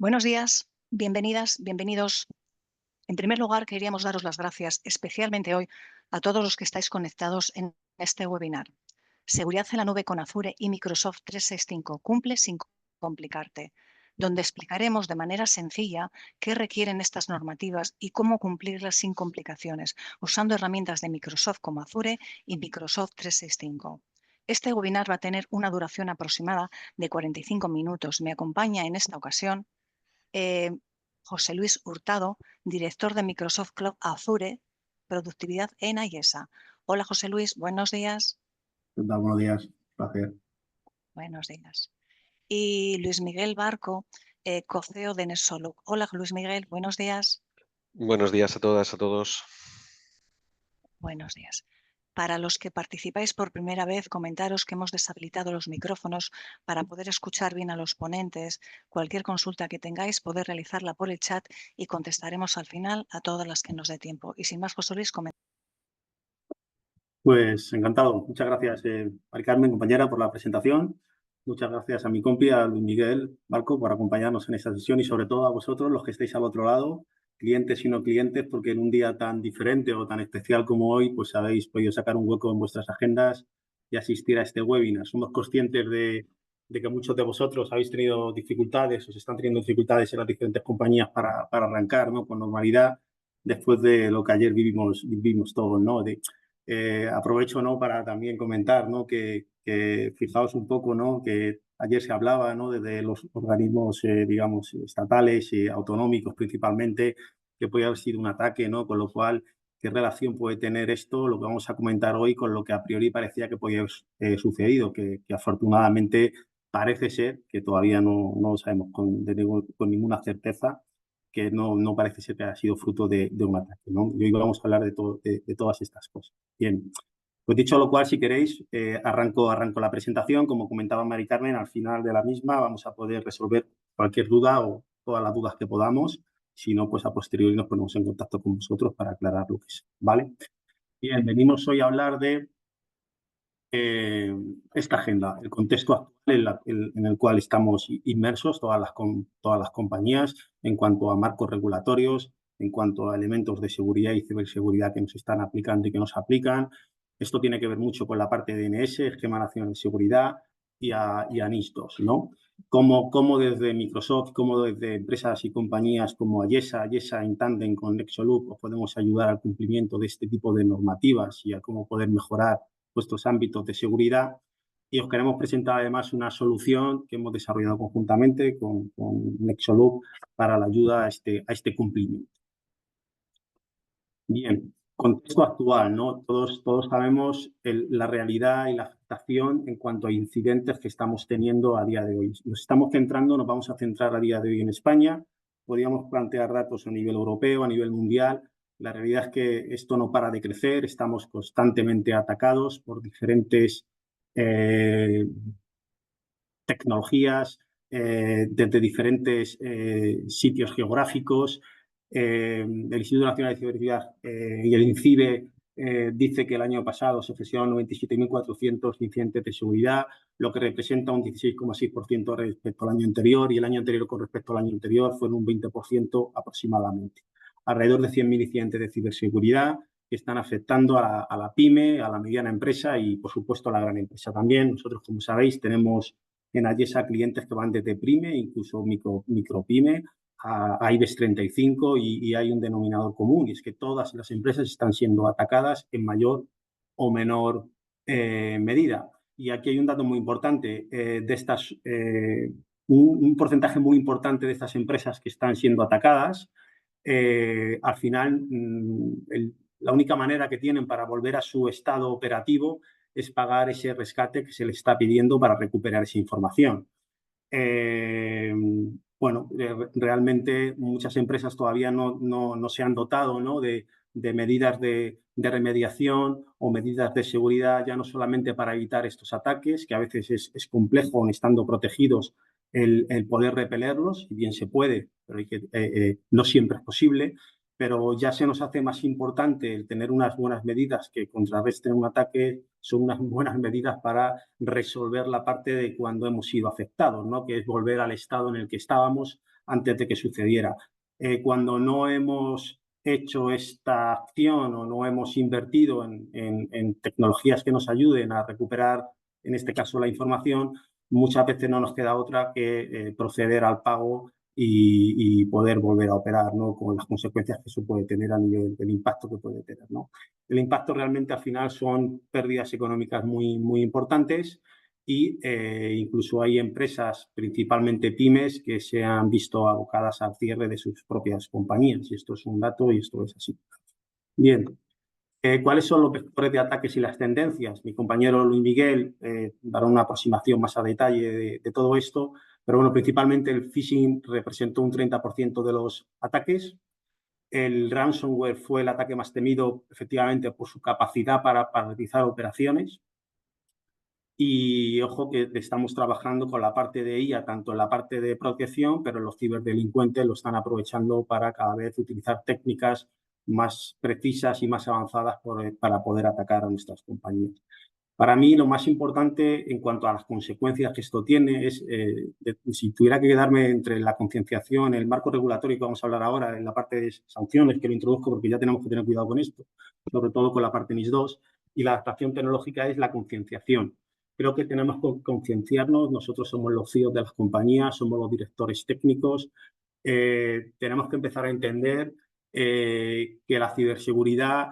Buenos días, bienvenidas, bienvenidos. En primer lugar, queríamos daros las gracias, especialmente hoy, a todos los que estáis conectados en este webinar. Seguridad en la nube con Azure y Microsoft 365. Cumple sin complicarte, donde explicaremos de manera sencilla qué requieren estas normativas y cómo cumplirlas sin complicaciones, usando herramientas de Microsoft como Azure y Microsoft 365. Este webinar va a tener una duración aproximada de 45 minutos. Me acompaña en esta ocasión eh, José Luis Hurtado, director de Microsoft Cloud Azure, Productividad en Ayesa. Hola José Luis, buenos días. Buenos días, placer. Buenos días. Y Luis Miguel Barco, co-CEO de Nesoluc. Hola Luis Miguel, buenos días. Buenos días a todas, a todos. Buenos días. Para los que participáis por primera vez, comentaros que hemos deshabilitado los micrófonos para poder escuchar bien a los ponentes. Cualquier consulta que tengáis, podéis realizarla por el chat y contestaremos al final a todas las que nos dé tiempo. Y sin más, José Luis, Pues encantado. Muchas gracias, Mari Carmen, compañera, por la presentación. Muchas gracias a mi compi, a Luis Miguel Barco, por acompañarnos en esta sesión y sobre todo a vosotros, los que estáis al otro lado, clientes y no clientes, porque en un día tan diferente o tan especial como hoy, pues habéis podido sacar un hueco en vuestras agendas y asistir a este webinar. Somos conscientes de que muchos de vosotros habéis tenido dificultades, os están teniendo dificultades en las diferentes compañías para arrancar, ¿no?, con normalidad, después de lo que ayer vivimos todos, ¿no? Aprovecho, ¿no?, para también comentar, ¿no?, que fijaos un poco, ¿no?, que ayer se hablaba, ¿no?, desde los organismos, digamos, estatales y autonómicos principalmente, que puede haber sido un ataque, ¿no?, con lo cual, ¿qué relación puede tener esto, lo que vamos a comentar hoy, con lo que a priori parecía que podía haber sucedido? Que afortunadamente parece ser, que todavía no lo sabemos con ninguna certeza, que no parece ser que haya sido fruto de un ataque, ¿no? Y hoy vamos a hablar de todas estas cosas. Bien, pues dicho lo cual, si queréis, arranco la presentación. Como comentaba Mari Carmen, al final de la misma vamos a poder resolver cualquier duda o todas las dudas que podamos. Si no, pues a posteriori nos ponemos en contacto con vosotros para aclarar lo que es, ¿vale? Bien, venimos hoy a hablar de esta agenda, el contexto actual en el cual estamos inmersos, todas las compañías, en cuanto a marcos regulatorios, en cuanto a elementos de seguridad y ciberseguridad que nos están aplicando y que nos aplican. Esto tiene que ver mucho con la parte de DNS, Esquema Nacional de Seguridad y a NIS2, ¿no? Cómo desde Microsoft, como desde empresas y compañías como Ayesa en tándem con Nexoloop, os podemos ayudar al cumplimiento de este tipo de normativas y a cómo poder mejorar vuestros ámbitos de seguridad. Y os queremos presentar además una solución que hemos desarrollado conjuntamente con Nexoloop para la ayuda a este cumplimiento. Bien, contexto actual, ¿no? Todos sabemos la realidad y la afectación en cuanto a incidentes que estamos teniendo a día de hoy. Nos vamos a centrar a día de hoy en España. Podríamos plantear datos a nivel europeo, a nivel mundial. La realidad es que esto no para de crecer, estamos constantemente atacados por diferentes tecnologías, desde diferentes sitios geográficos. El Instituto Nacional de Ciberseguridad y el INCIBE dice que el año pasado se gestionaron 97.400 incidentes de seguridad, lo que representa un 16,6% respecto al año anterior, y el año anterior con respecto al año anterior fueron un 20% aproximadamente. Alrededor de 100.000 incidentes de ciberseguridad que están afectando a la pyme, a la mediana empresa y, por supuesto, a la gran empresa también. Nosotros, como sabéis, tenemos en Ayesa clientes que van desde pyme, incluso micropyme, a IBEX 35 y hay un denominador común, y es que todas las empresas están siendo atacadas en mayor o menor medida. Y aquí hay un dato muy importante, un porcentaje muy importante de estas empresas que están siendo atacadas, al final la única manera que tienen para volver a su estado operativo es pagar ese rescate que se les está pidiendo para recuperar esa información. Realmente muchas empresas todavía no se han dotado, ¿no?, de medidas de remediación o medidas de seguridad, ya no solamente para evitar estos ataques, que a veces es complejo, estando protegidos, el poder repelerlos, y bien se puede, pero no siempre es posible. Pero ya se nos hace más importante el tener unas buenas medidas que contrarresten un ataque, son unas buenas medidas para resolver la parte de cuando hemos sido afectados, ¿no?, que es volver al estado en el que estábamos antes de que sucediera. Cuando no hemos hecho esta acción o no hemos invertido en tecnologías que nos ayuden a recuperar, en este caso, la información, muchas veces no nos queda otra que proceder al pago y poder volver a operar, ¿no? Con las consecuencias que eso puede tener a nivel del impacto que puede tener, ¿no? El impacto realmente al final son pérdidas económicas muy, muy importantes y incluso hay empresas, principalmente pymes, que se han visto abocadas al cierre de sus propias compañías. Y esto es un dato y esto es así. Bien. ¿Cuáles son los vectores de ataques y las tendencias? Mi compañero Luis Miguel dará una aproximación más a detalle de todo esto, pero bueno, principalmente el phishing representó un 30% de los ataques. El ransomware fue el ataque más temido, efectivamente, por su capacidad para paralizar operaciones. Y ojo que estamos trabajando con la parte de IA, tanto en la parte de protección, pero los ciberdelincuentes lo están aprovechando para cada vez utilizar técnicas más precisas y más avanzadas para poder atacar a nuestras compañías. Para mí, lo más importante en cuanto a las consecuencias que esto tiene es, si tuviera que quedarme entre la concienciación, el marco regulatorio que vamos a hablar ahora, en la parte de sanciones, que lo introduzco porque ya tenemos que tener cuidado con esto, sobre todo con la parte NIS2, y la adaptación tecnológica es la concienciación. Creo que tenemos que concienciarnos, nosotros somos los CEOs de las compañías, somos los directores técnicos, tenemos que empezar a entender que la ciberseguridad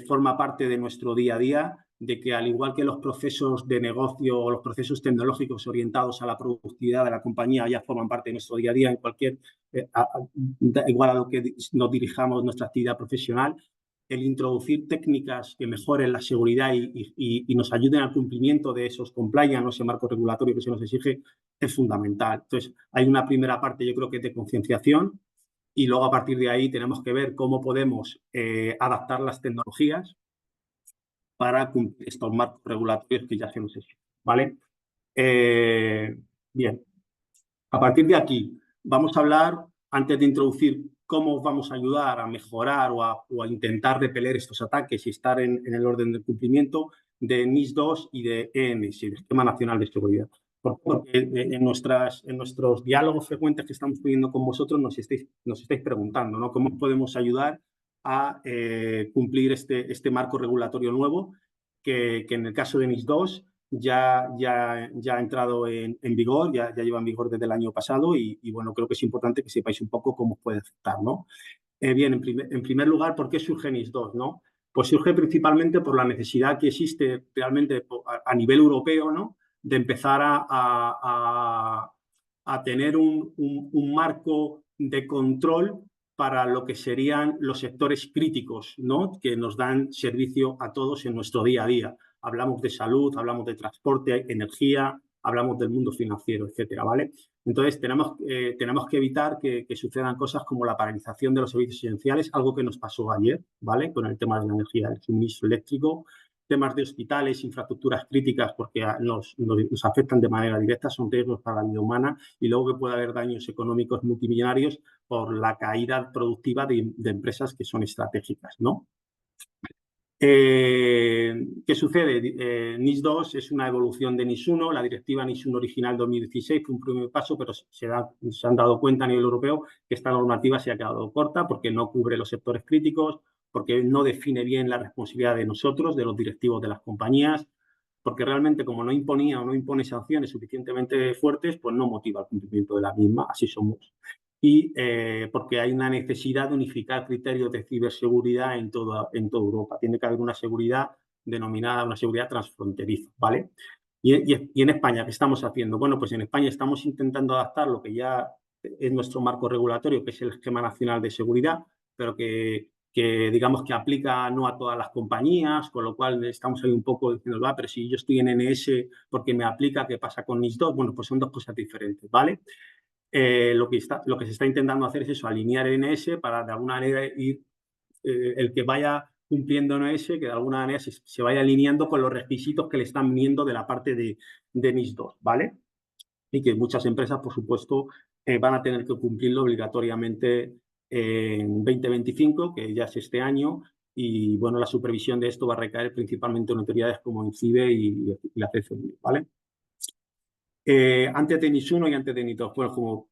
forma parte de nuestro día a día, de que al igual que los procesos de negocio o los procesos tecnológicos orientados a la productividad de la compañía ya forman parte de nuestro día a día en cualquier, igual a lo que nos dirijamos nuestra actividad profesional, el introducir técnicas que mejoren la seguridad y nos ayuden al cumplimiento de esos compliance, ese marco regulatorio que se nos exige, es fundamental. Entonces, hay una primera parte, yo creo que es de concienciación, y luego a partir de ahí tenemos que ver cómo podemos adaptar las tecnologías para cumplir estos marcos regulatorios que ya se nos exigen, ¿vale? Bien, a partir de aquí vamos a hablar, antes de introducir cómo vamos a ayudar a mejorar o a intentar repeler estos ataques y estar en el orden del cumplimiento de NIS2 y de ENS, el Esquema Nacional de Seguridad. Porque en nuestros diálogos frecuentes que estamos teniendo con vosotros nos estáis preguntando, ¿no? ¿Cómo podemos ayudar a cumplir este marco regulatorio nuevo que en el caso de NIS2 ya ha entrado en vigor, ya lleva en vigor desde el año pasado y bueno, creo que es importante que sepáis un poco cómo puede afectar, ¿no? Bien, en primer lugar, ¿por qué surge NIS2, no? Pues surge principalmente por la necesidad que existe realmente a nivel europeo, ¿no? De empezar a tener un marco de control para lo que serían los sectores críticos, ¿no? Que nos dan servicio a todos en nuestro día a día. Hablamos de salud, hablamos de transporte, energía, hablamos del mundo financiero, etcétera, ¿vale? Entonces, tenemos que evitar que sucedan cosas como la paralización de los servicios esenciales, algo que nos pasó ayer, ¿vale? Con el tema de la energía, el suministro eléctrico, temas de hospitales, infraestructuras críticas, porque nos afectan de manera directa, son riesgos para la vida humana, y luego que puede haber daños económicos multimillonarios por la caída productiva de empresas que son estratégicas, ¿no? ¿Qué sucede? NIS2 es una evolución de NIS1. La directiva NIS1 original 2016 fue un primer paso, pero se han dado cuenta a nivel europeo que esta normativa se ha quedado corta porque no cubre los sectores críticos, porque no define bien la responsabilidad de nosotros, de los directivos de las compañías, porque realmente como no imponía o no impone sanciones suficientemente fuertes, pues no motiva el cumplimiento de la misma. Así somos. Y porque hay una necesidad de unificar criterios de ciberseguridad en toda Europa. Tiene que haber una seguridad denominada una seguridad transfronteriza, ¿vale? Y en España, ¿qué estamos haciendo? Bueno, pues en España estamos intentando adaptar lo que ya es nuestro marco regulatorio, que es el Esquema Nacional de Seguridad, pero que digamos que aplica no a todas las compañías, con lo cual estamos ahí un poco diciendo, va, pero si yo estoy en NS porque me aplica, ¿qué pasa con NIS2? Bueno, pues son dos cosas diferentes, ¿vale? Lo que se está intentando hacer es eso, alinear NS para de alguna manera ir, el que vaya cumpliendo NS, que de alguna manera se vaya alineando con los requisitos que le están viniendo de la parte de NIS2, ¿vale? Y que muchas empresas, por supuesto, van a tener que cumplirlo obligatoriamente en 2025, que ya es este año, y bueno, la supervisión de esto va a recaer principalmente en autoridades como INCIBE y la CCI, ¿vale? Antes de NIS1 y antes de NIS2, bueno, como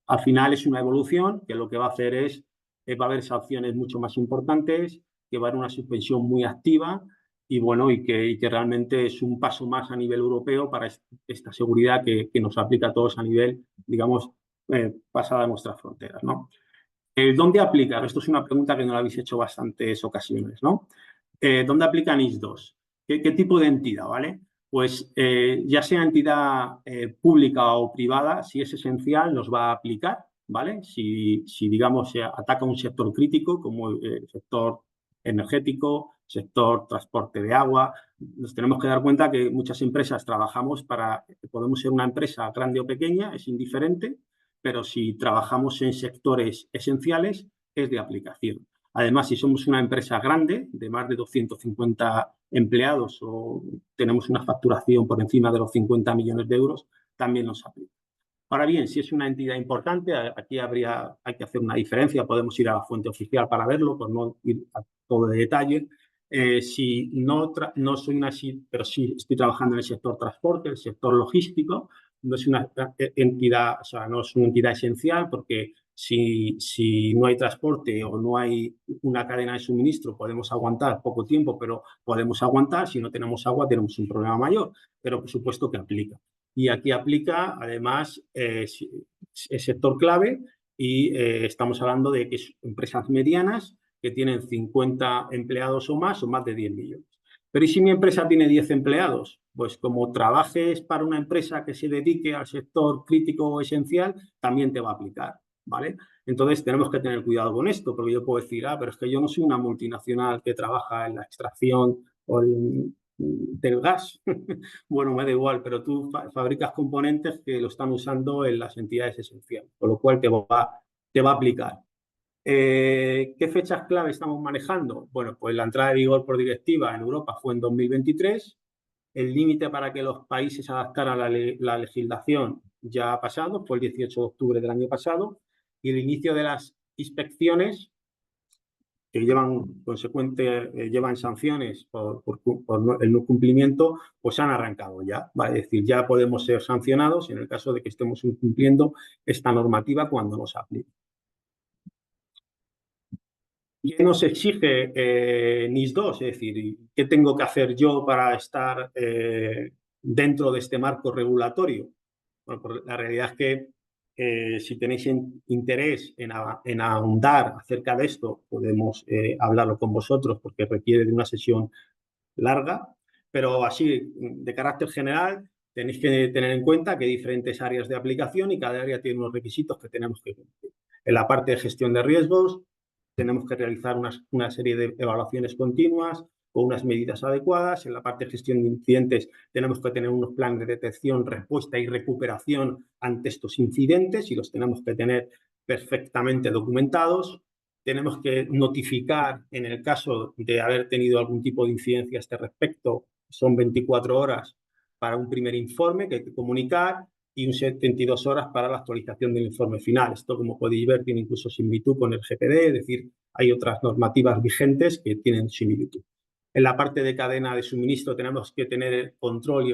al final es una evolución que lo que va a hacer es, va a haber sanciones mucho más importantes, que va a haber una suspensión muy activa y bueno, y que realmente es un paso más a nivel europeo para esta seguridad que nos aplica a todos a nivel, digamos, pasada de nuestras fronteras, ¿no? ¿Dónde aplica? Esto es una pregunta que nos la habéis hecho bastantes ocasiones, ¿no? ¿Dónde aplica NIS2? ¿Qué tipo de entidad, vale? Pues ya sea entidad pública o privada, si es esencial, nos va a aplicar, ¿vale? Si digamos, se ataca un sector crítico como el sector energético, sector transporte de agua, nos tenemos que dar cuenta que muchas empresas trabajamos podemos ser una empresa grande o pequeña, es indiferente, pero si trabajamos en sectores esenciales, es de aplicación. Además, si somos una empresa grande, de más de 250 empleados o tenemos una facturación por encima de los 50 millones de euros, también nos aplica. Ahora bien, si es una entidad importante, aquí hay que hacer una diferencia. Podemos ir a la fuente oficial para verlo, por no ir a todo de detalle. Si no soy una, pero sí estoy trabajando en el sector transporte, el sector logístico, no es una entidad, o sea, no es una entidad esencial porque si no hay transporte o no hay una cadena de suministro, podemos aguantar poco tiempo, pero podemos aguantar. Si no tenemos agua, tenemos un problema mayor, pero por supuesto que aplica. Y aquí aplica, además, el sector clave y estamos hablando de que son empresas medianas que tienen 50 empleados o más de 10 millones. Pero ¿y si mi empresa tiene 10 empleados? Pues como trabajes para una empresa que se dedique al sector crítico o esencial, también te va a aplicar, ¿vale? Entonces tenemos que tener cuidado con esto, porque yo puedo decir, pero es que yo no soy una multinacional que trabaja en la extracción o del gas. Bueno, me da igual, pero tú fabricas componentes que lo están usando en las entidades esenciales, con lo cual te va a aplicar. ¿Qué fechas clave estamos manejando? Bueno, pues la entrada de vigor por directiva en Europa fue en 2023. El límite para que los países adaptaran la legislación ya ha pasado, fue el 18 de octubre del año pasado, y el inicio de las inspecciones que llevan sanciones por el no cumplimiento, pues han arrancado ya, ¿vale? Es decir, ya podemos ser sancionados en el caso de que estemos incumpliendo esta normativa cuando nos aplique. ¿Qué nos exige NIS2? Es decir, ¿qué tengo que hacer yo para estar dentro de este marco regulatorio? Bueno, pues la realidad es que si tenéis interés en ahondar acerca de esto, podemos hablarlo con vosotros porque requiere de una sesión larga, pero así, de carácter general, tenéis que tener en cuenta que hay diferentes áreas de aplicación y cada área tiene unos requisitos que tenemos que cumplir. En la parte de gestión de riesgos, tenemos que realizar una serie de evaluaciones continuas con unas medidas adecuadas. En la parte de gestión de incidentes tenemos que tener unos planes de detección, respuesta y recuperación ante estos incidentes y los tenemos que tener perfectamente documentados. Tenemos que notificar en el caso de haber tenido algún tipo de incidencia a este respecto. Son 24 horas para un primer informe que hay que comunicar y 72 horas para la actualización del informe final. Esto, como podéis ver, tiene incluso similitud con el GPD, es decir, hay otras normativas vigentes que tienen similitud. En la parte de cadena de suministro tenemos que tener control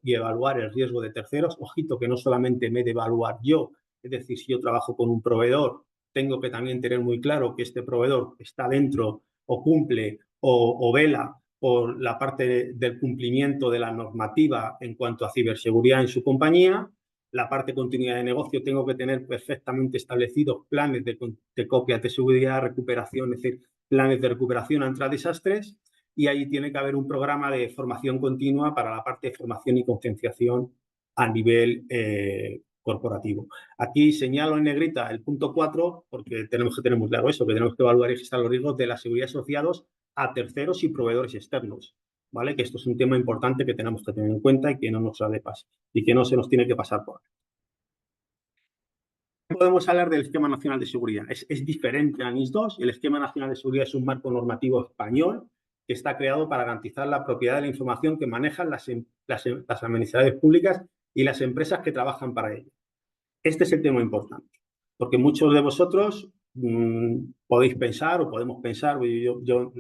y evaluar el riesgo de terceros. Ojito que no solamente me he de evaluar yo, es decir, si yo trabajo con un proveedor, tengo que también tener muy claro que este proveedor está dentro o cumple o vela por la parte del cumplimiento de la normativa en cuanto a ciberseguridad en su compañía. La parte de continuidad de negocio, tengo que tener perfectamente establecidos planes de copias de seguridad, recuperación, es decir, planes de recuperación ante desastres, y ahí tiene que haber un programa de formación continua para la parte de formación y concienciación a nivel corporativo. Aquí señalo en negrita el punto 4 porque tenemos que tener muy claro eso, que tenemos que evaluar y gestionar los riesgos de la seguridad asociados a terceros y proveedores externos, ¿vale? Que esto es un tema importante que tenemos que tener en cuenta y que no nos sale pasar y que no se nos tiene que pasar por aquí. Podemos hablar del Esquema Nacional de Seguridad. Es diferente al NIS2. El Esquema Nacional de Seguridad es un marco normativo español que está creado para garantizar la propiedad de la información que manejan las administraciones públicas y las empresas que trabajan para ello. Este es el tema importante, porque muchos de vosotros podéis pensar o podemos pensar, yo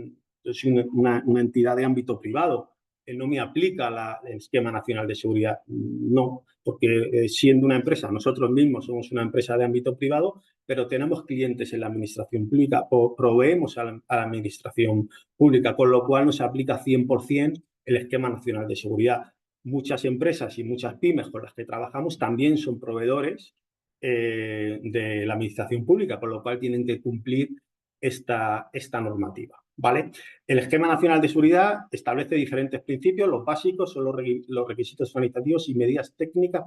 soy una entidad de ámbito privado, no me aplica el Esquema Nacional de Seguridad. No, porque siendo una empresa, nosotros mismos somos una empresa de ámbito privado, pero tenemos clientes en la administración pública o proveemos a la administración pública, con lo cual nos aplica 100% el Esquema Nacional de Seguridad. Muchas empresas y muchas pymes con las que trabajamos también son proveedores de la administración pública, con lo cual tienen que cumplir esta normativa, ¿vale? El Esquema Nacional de Seguridad establece diferentes principios. Los básicos son los requisitos sanitarios y medidas técnicas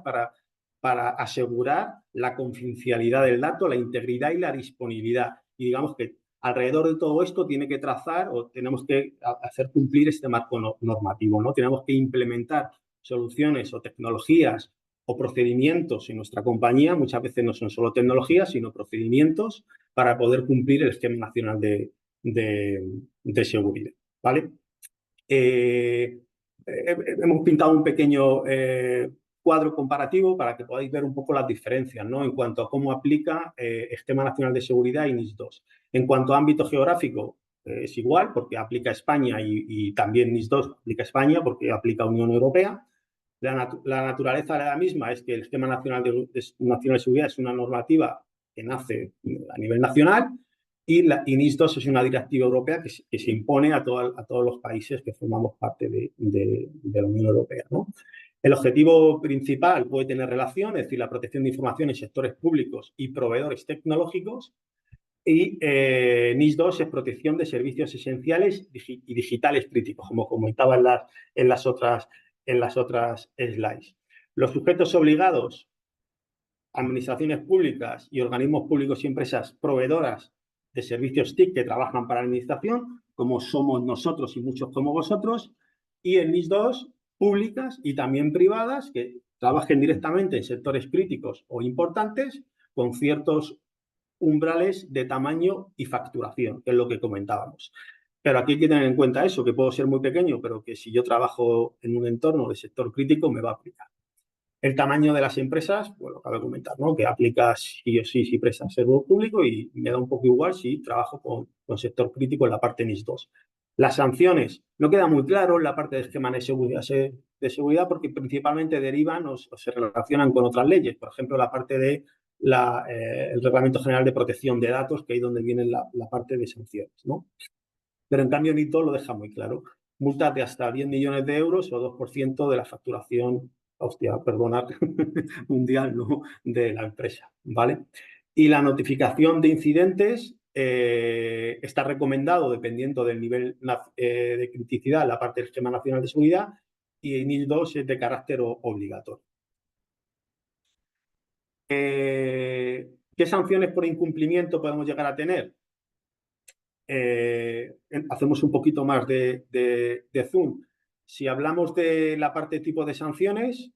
para asegurar la confidencialidad del dato, la integridad y la disponibilidad. Y digamos que alrededor de todo esto tiene que trazar o tenemos que hacer cumplir este marco normativo, ¿no? Tenemos que implementar soluciones o tecnologías o procedimientos en nuestra compañía. Muchas veces no son solo tecnologías, sino procedimientos para poder cumplir el Esquema Nacional de Seguridad, ¿vale? Hemos pintado un pequeño cuadro comparativo para que podáis ver un poco las diferencias, ¿no? En cuanto a cómo aplica Esquema Nacional de Seguridad y NIS2. En cuanto a ámbito geográfico, es igual porque aplica España y también NIS2 aplica España porque aplica Unión Europea. La naturaleza de la misma es que el Esquema Nacional de Seguridad es una normativa que nace a nivel nacional y NIS2 es una directiva europea que se impone a todos los países que formamos parte de la Unión Europea, ¿no? El objetivo principal puede tener relación, es decir, la protección de información en sectores públicos y proveedores tecnológicos, y NIS2 es protección de servicios esenciales y digitales críticos, como comentaba en las otras slides. Los sujetos obligados, administraciones públicas y organismos públicos y empresas proveedoras de servicios TIC que trabajan para la administración, como somos nosotros y muchos como vosotros, y en NIS2 públicas y también privadas que trabajen directamente en sectores críticos o importantes con ciertos umbrales de tamaño y facturación, que es lo que comentábamos. Pero aquí hay que tener en cuenta eso, que puedo ser muy pequeño, pero que si yo trabajo en un entorno de sector crítico me va a aplicar. El tamaño de las empresas, bueno, cabe comentar, ¿no? Que aplica sí o sí si presta servicio público y me da un poco igual si trabajo con sector crítico en la parte NIS2. Las sanciones, no queda muy claro en la parte de esquema de seguridad porque principalmente derivan o se relacionan con otras leyes. Por ejemplo, la parte de el Reglamento General de Protección de Datos, que ahí es donde viene la parte de sanciones, ¿no? Pero en cambio NIS2 lo deja muy claro. Multas de hasta 10 millones de euros o 2% de la facturación, perdonad, mundial, ¿no? De la empresa, ¿vale? Y la notificación de incidentes está recomendado dependiendo del nivel de criticidad, la parte del Esquema Nacional de Seguridad, y NIS2 es de carácter obligatorio. ¿Qué sanciones por incumplimiento podemos llegar a tener? Hacemos un poquito más de zoom. Si hablamos de la parte tipo de sanciones,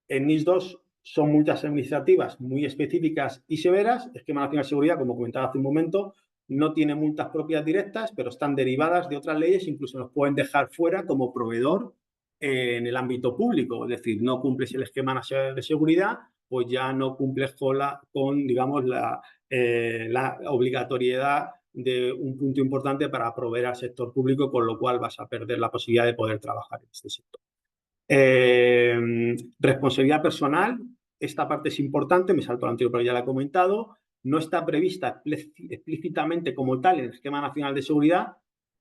en NIS2 son multas administrativas muy específicas y severas. Esquema Nacional de Seguridad, como comentaba hace un momento, no tiene multas propias directas, pero están derivadas de otras leyes, incluso nos pueden dejar fuera como proveedor en el ámbito público. Es decir, no cumples el Esquema Nacional de Seguridad, pues ya no cumples con digamos, la obligatoriedad de un punto importante para proveer al sector público, con lo cual vas a perder la posibilidad de poder trabajar en este sector. Responsabilidad personal, esta parte es importante, me salto al anterior pero ya la he comentado, no está prevista explícitamente como tal en el Esquema Nacional de Seguridad,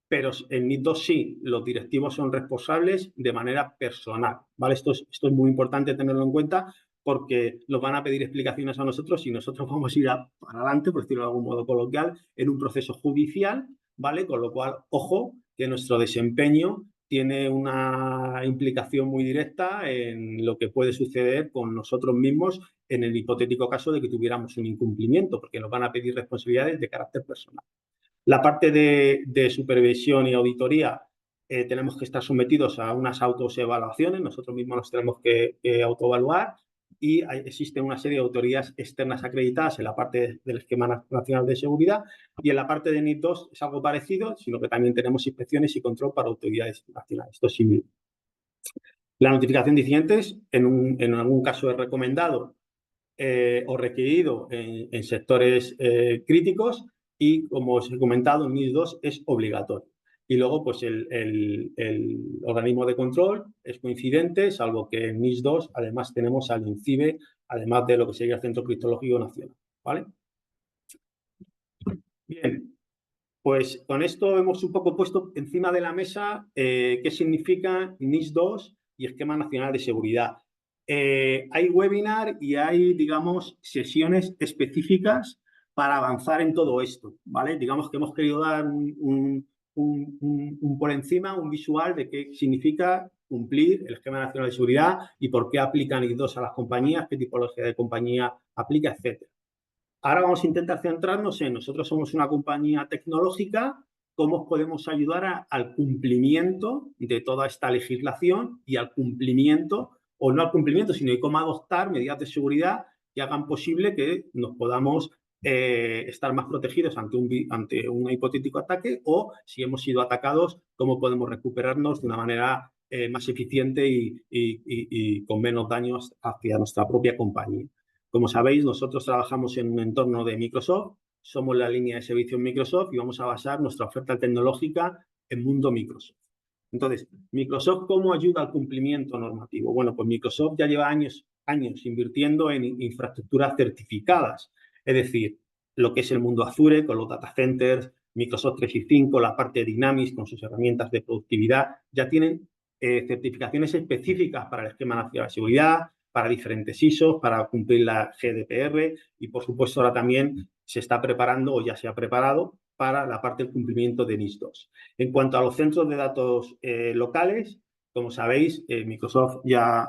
pero en NIS2 sí, los directivos son responsables de manera personal, ¿vale? Esto es muy importante tenerlo en cuenta porque nos van a pedir explicaciones a nosotros y nosotros vamos a ir para adelante, por decirlo de algún modo coloquial, en un proceso judicial, ¿vale? Con lo cual, ojo, que nuestro desempeño tiene una implicación muy directa en lo que puede suceder con nosotros mismos en el hipotético caso de que tuviéramos un incumplimiento, porque nos van a pedir responsabilidades de carácter personal. La parte de supervisión y auditoría, tenemos que estar sometidos a unas autoevaluaciones, nosotros mismos nos tenemos que autoevaluar y existe una serie de autoridades externas acreditadas en la parte del Esquema Nacional de Seguridad y en la parte de NIS2 es algo parecido, sino que también tenemos inspecciones y control para autoridades nacionales. Esto es similar. La notificación de incidentes, en algún caso es recomendado o requerido en sectores críticos y, como os he comentado, NIS2 es obligatorio. Y luego, pues el organismo de control es coincidente, salvo que en NIS2 además tenemos al INCIBE, además de lo que sería el Centro Criptológico Nacional, ¿vale? Bien, pues con esto hemos un poco puesto encima de la mesa qué significa NIS2 y Esquema Nacional de Seguridad. Hay webinar y hay, digamos, sesiones específicas para avanzar en todo esto, ¿vale? Digamos que hemos querido dar un por encima, un visual de qué significa cumplir el Esquema Nacional de Seguridad y por qué aplica NIS2 a las compañías, qué tipología de compañía aplica, etcétera. Ahora vamos a intentar centrarnos en nosotros somos una compañía tecnológica, cómo podemos ayudar al cumplimiento de toda esta legislación y al cumplimiento, o no al cumplimiento, sino de cómo adoptar medidas de seguridad que hagan posible que nos podamos estar más protegidos ante un hipotético ataque o si hemos sido atacados, cómo podemos recuperarnos de una manera más eficiente y con menos daños hacia nuestra propia compañía. Como sabéis, nosotros trabajamos en un entorno de Microsoft, somos la línea de servicios Microsoft y vamos a basar nuestra oferta tecnológica en mundo Microsoft. Entonces, Microsoft, ¿cómo ayuda al cumplimiento normativo? Bueno, pues Microsoft ya lleva años invirtiendo en infraestructuras certificadas, es decir, lo que es el mundo Azure con los data centers, Microsoft 365, la parte de Dynamics con sus herramientas de productividad, ya tienen certificaciones específicas para el Esquema Nacional de Seguridad, para diferentes ISOs, para cumplir la GDPR y, por supuesto, ahora también se está preparando o ya se ha preparado para la parte del cumplimiento de NIS2. En cuanto a los centros de datos locales, como sabéis, Microsoft ya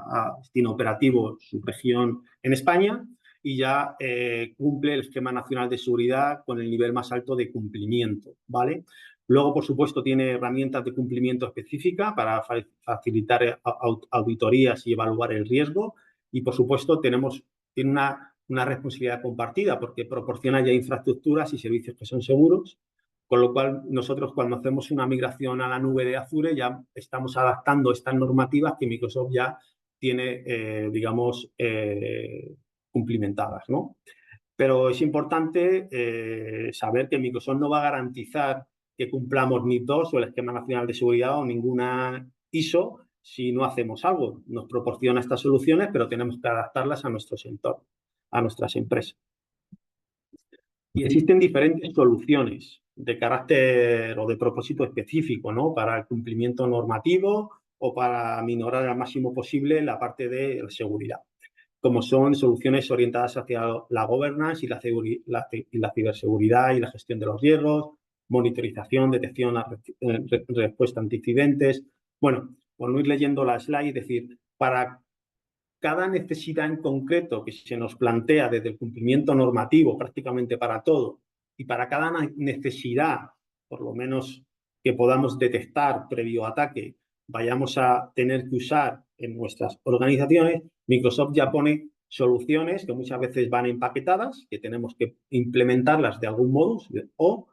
tiene operativo su región en España y ya cumple el Esquema Nacional de Seguridad con el nivel más alto de cumplimiento, ¿vale? Luego, por supuesto, tiene herramientas de cumplimiento específica para facilitar auditorías y evaluar el riesgo. Y, por supuesto, tiene una responsabilidad compartida porque proporciona ya infraestructuras y servicios que son seguros, con lo cual nosotros cuando hacemos una migración a la nube de Azure ya estamos adaptando estas normativas que Microsoft ya tiene, digamos, cumplimentadas, ¿no? Pero es importante saber que Microsoft no va a garantizar que cumplamos NIS2 o el Esquema Nacional de Seguridad o ninguna ISO si no hacemos algo. Nos proporciona estas soluciones, pero tenemos que adaptarlas a nuestros entornos, a nuestras empresas. Y existen diferentes soluciones de carácter o de propósito específico, ¿no? Para el cumplimiento normativo o para minorar al máximo posible la parte de la seguridad, como son soluciones orientadas hacia la governance y la ciberseguridad y la gestión de los riesgos, monitorización, detección, respuesta ante incidentes. Bueno, por no ir leyendo la slide, es decir, para cada necesidad en concreto que se nos plantea desde el cumplimiento normativo, prácticamente para todo, y para cada necesidad, por lo menos que podamos detectar previo ataque, vayamos a tener que usar en nuestras organizaciones, Microsoft ya pone soluciones que muchas veces van empaquetadas, que tenemos que implementarlas de algún modo, o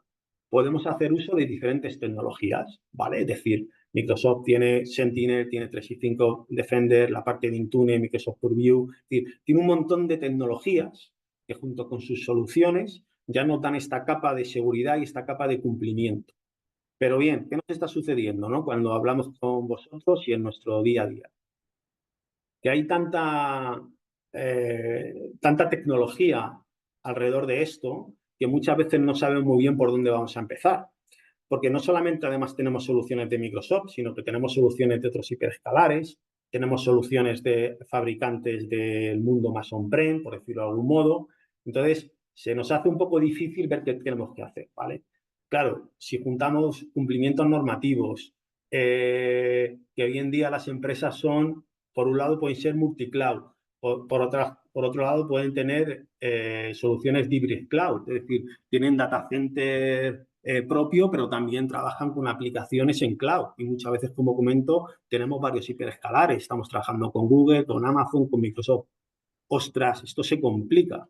podemos hacer uso de diferentes tecnologías, ¿vale? Es decir, Microsoft tiene Sentinel, tiene 365 Defender, la parte de Intune, Microsoft Purview, es decir, tiene un montón de tecnologías que junto con sus soluciones ya nos dan esta capa de seguridad y esta capa de cumplimiento. Pero bien, ¿qué nos está sucediendo, ¿no? Cuando hablamos con vosotros y en nuestro día a día? Que hay tanta tecnología alrededor de esto que muchas veces no sabemos muy bien por dónde vamos a empezar. Porque no solamente además tenemos soluciones de Microsoft, sino que tenemos soluciones de otros hiperescalares, tenemos soluciones de fabricantes del mundo más on-prem, por decirlo de algún modo. Entonces, se nos hace un poco difícil ver qué tenemos que hacer, ¿vale? Claro, si juntamos cumplimientos normativos, que hoy en día las empresas son, por un lado, pueden ser multicloud, por otro lado, pueden tener soluciones de hybrid cloud, es decir, tienen data center propio, pero también trabajan con aplicaciones en cloud. Y muchas veces, como comento, tenemos varios hiperescalares. Estamos trabajando con Google, con Amazon, con Microsoft. Ostras, esto se complica.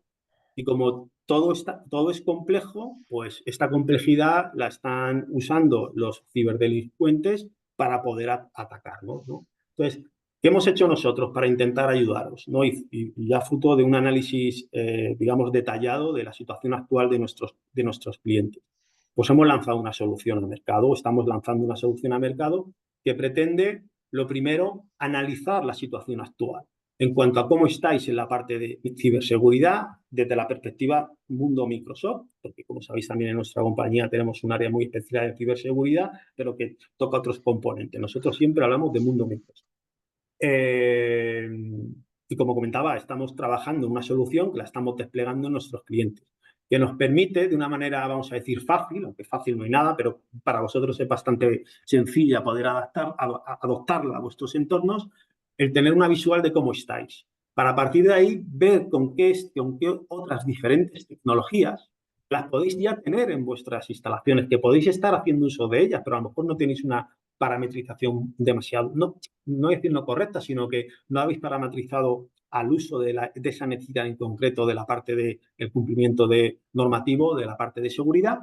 Y como todo es complejo, pues esta complejidad la están usando los ciberdelincuentes para poder atacarnos, ¿no? Entonces, ¿qué hemos hecho nosotros para intentar ayudaros, ¿no? Y ya fruto de un análisis, digamos, detallado de la situación actual de nuestros clientes. pues hemos lanzado una solución al mercado, estamos lanzando una solución al mercado que pretende, lo primero, analizar la situación actual en cuanto a cómo estáis en la parte de ciberseguridad desde la perspectiva mundo Microsoft, porque como sabéis también en nuestra compañía tenemos un área muy especial de ciberseguridad, pero que toca otros componentes. Nosotros siempre hablamos de mundo Microsoft. Y como comentaba, estamos trabajando en una solución que la estamos desplegando en nuestros clientes, que nos permite de una manera, vamos a decir, fácil, aunque fácil no hay nada, pero para vosotros es bastante sencilla poder adoptarla a vuestros entornos, el tener una visual de cómo estáis. Para a partir de ahí ver con qué otras diferentes tecnologías las podéis ya tener en vuestras instalaciones, que podéis estar haciendo uso de ellas, pero a lo mejor no tenéis una parametrización demasiado, no decir no correcta, sino que no habéis parametrizado al uso de esa necesidad en concreto de la parte del cumplimiento normativo, de la parte de seguridad.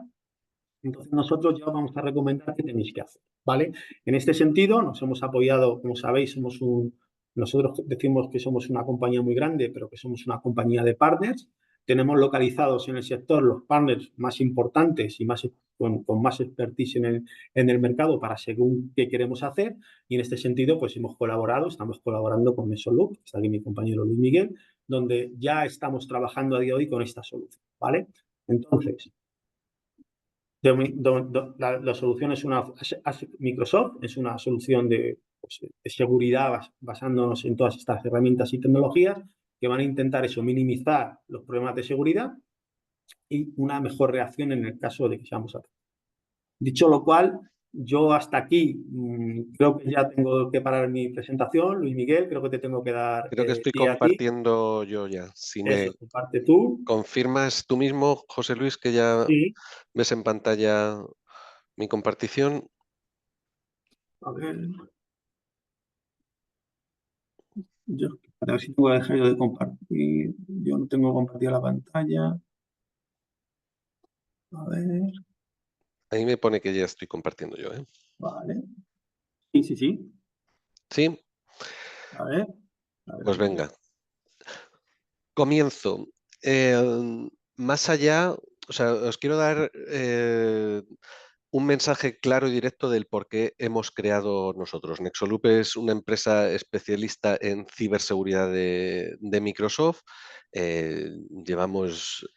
Entonces nosotros ya os vamos a recomendar qué tenéis que hacer, ¿vale? En este sentido nos hemos apoyado, como sabéis, nosotros decimos que somos una compañía muy grande, pero que somos una compañía de partners. Tenemos localizados en el sector los partners más importantes y con más expertise en el mercado para según qué queremos hacer. Y en este sentido, pues estamos colaborando con Mesolux, que está aquí mi compañero Luis Miguel, donde ya estamos trabajando a día de hoy con esta solución, ¿vale? Entonces, la solución es Microsoft, es una solución de seguridad basándonos en todas estas herramientas y tecnologías que van a intentar minimizar los problemas de seguridad y una mejor reacción en el caso de que seamos atacados. Dicho lo cual, yo hasta aquí creo que ya tengo que parar mi presentación. Luis Miguel, creo que te tengo que dar Creo que estoy pie a ti. compartiendo yo ya. Si me Eso, comparte tú. confirmas tú mismo, José Luis, que ya Sí. ves en pantalla mi compartición. A ver. A ver si tengo que dejar yo de compartir. Yo no tengo compartida la pantalla. A ver. Ahí me pone que ya estoy compartiendo yo, ¿eh? Vale. Sí, sí, sí. Sí, A ver. A ver, pues venga. Comienzo. Más allá, o sea, os quiero dar un mensaje claro y directo del por qué hemos creado nosotros. Nexoloop es una empresa especialista en ciberseguridad de Microsoft. Llevamos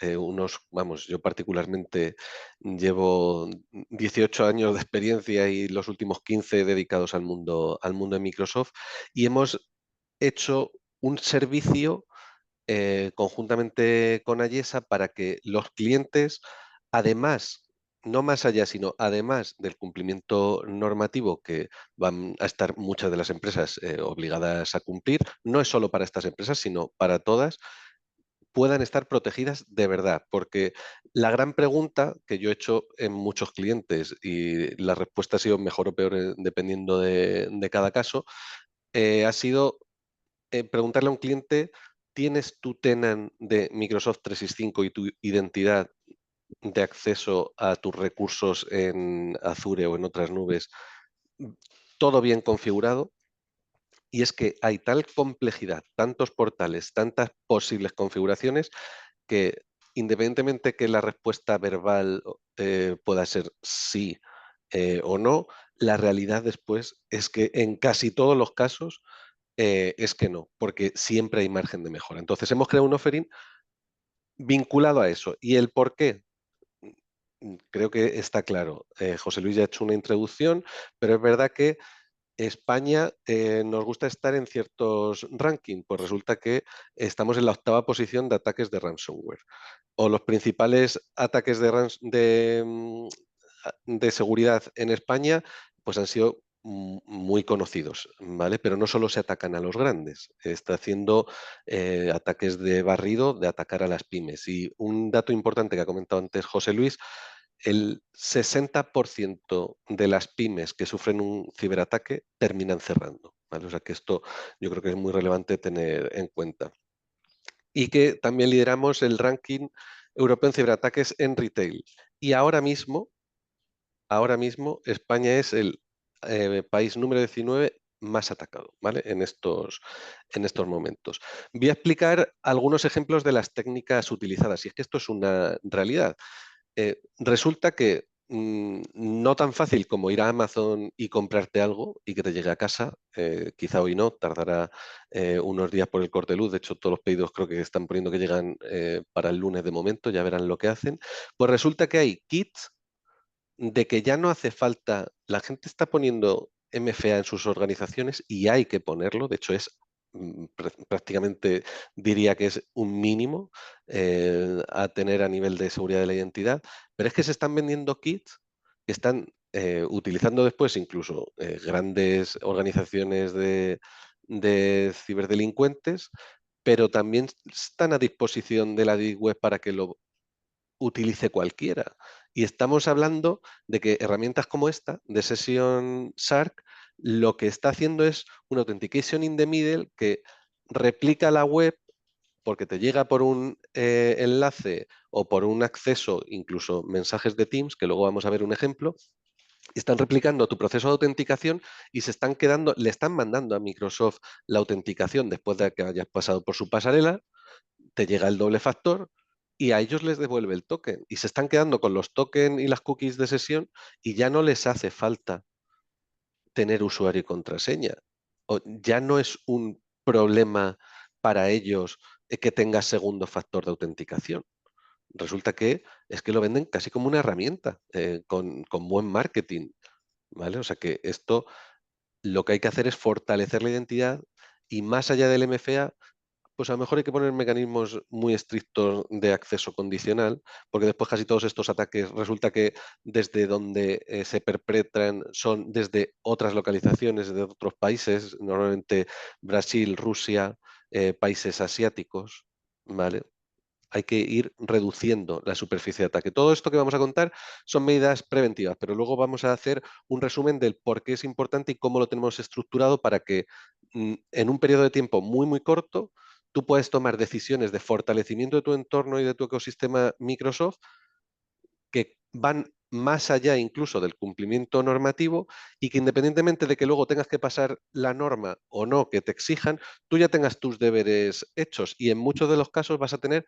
yo particularmente llevo 18 años de experiencia y los últimos 15 dedicados al mundo de Microsoft, y hemos hecho un servicio conjuntamente con Ayesa para que los clientes, además, no más allá, sino además del cumplimiento normativo que van a estar muchas de las empresas obligadas a cumplir, no es solo para estas empresas, sino para todas, puedan estar protegidas de verdad. Porque la gran pregunta que yo he hecho en muchos clientes, y la respuesta ha sido mejor o peor dependiendo de cada caso, ha sido preguntarle a un cliente: ¿tienes tu tenant de Microsoft 365 y tu identidad de acceso a tus recursos en Azure o en otras nubes todo bien configurado? Y es que hay tal complejidad, tantos portales, tantas posibles configuraciones, que independientemente que la respuesta verbal pueda ser sí o no, la realidad después es que en casi todos los casos es que no, porque siempre hay margen de mejora. Entonces hemos creado un offering vinculado a eso. ¿Y el por qué? Creo que está claro. José Luis ya ha hecho una introducción, pero es verdad que España nos gusta estar en ciertos rankings. Pues resulta que estamos en la 8ª posición de ataques de ransomware. O los principales ataques de seguridad en España pues han sido muy conocidos, ¿vale? Pero no solo se atacan a los grandes, está haciendo ataques de barrido, de atacar a las pymes. Y un dato importante que ha comentado antes José Luis: el 60% de las pymes que sufren un ciberataque terminan cerrando, ¿vale? O sea que esto yo creo que es muy relevante tener en cuenta. Y que también lideramos el ranking europeo en ciberataques en retail. Y ahora mismo España es el país número 19 más atacado, ¿vale? En estos momentos. Voy a explicar algunos ejemplos de las técnicas utilizadas, y es que esto es una realidad. Resulta que no tan fácil como ir a Amazon y comprarte algo y que te llegue a casa. Quizá hoy no, tardará unos días por el corte de luz. De hecho, todos los pedidos creo que están poniendo que llegan para el lunes de momento, ya verán lo que hacen. Pues resulta que hay kits de que ya no hace falta, la gente está poniendo MFA en sus organizaciones y hay que ponerlo. De hecho, es prácticamente diría que es un mínimo a tener a nivel de seguridad de la identidad, pero es que se están vendiendo kits que están utilizando después incluso grandes organizaciones de ciberdelincuentes, pero también están a disposición de la Deep Web para que lo utilice cualquiera. Y estamos hablando de que herramientas como esta, de Session Shark, lo que está haciendo es una authentication in the middle que replica la web porque te llega por un enlace o por un acceso, incluso mensajes de Teams, que luego vamos a ver un ejemplo, y están replicando tu proceso de autenticación y se están quedando, le están mandando a Microsoft la autenticación después de que hayas pasado por su pasarela, te llega el doble factor y a ellos les devuelve el token. Y se están quedando con los tokens y las cookies de sesión y ya no les hace falta tener usuario y contraseña. O ya no es un problema para ellos que tengas segundo factor de autenticación. Resulta que es que lo venden casi como una herramienta, con buen marketing, ¿vale? O sea que esto lo que hay que hacer es fortalecer la identidad y más allá del MFA, pues a lo mejor hay que poner mecanismos muy estrictos de acceso condicional, porque después casi todos estos ataques resulta que desde donde se perpetran son desde otras localizaciones, de otros países, normalmente Brasil, Rusia, países asiáticos, ¿vale? Hay que ir reduciendo la superficie de ataque. Todo esto que vamos a contar son medidas preventivas, pero luego vamos a hacer un resumen del por qué es importante y cómo lo tenemos estructurado para que en un periodo de tiempo muy, muy corto tú puedes tomar decisiones de fortalecimiento de tu entorno y de tu ecosistema Microsoft que van más allá incluso del cumplimiento normativo y que independientemente de que luego tengas que pasar la norma o no que te exijan, tú ya tengas tus deberes hechos y en muchos de los casos vas a tener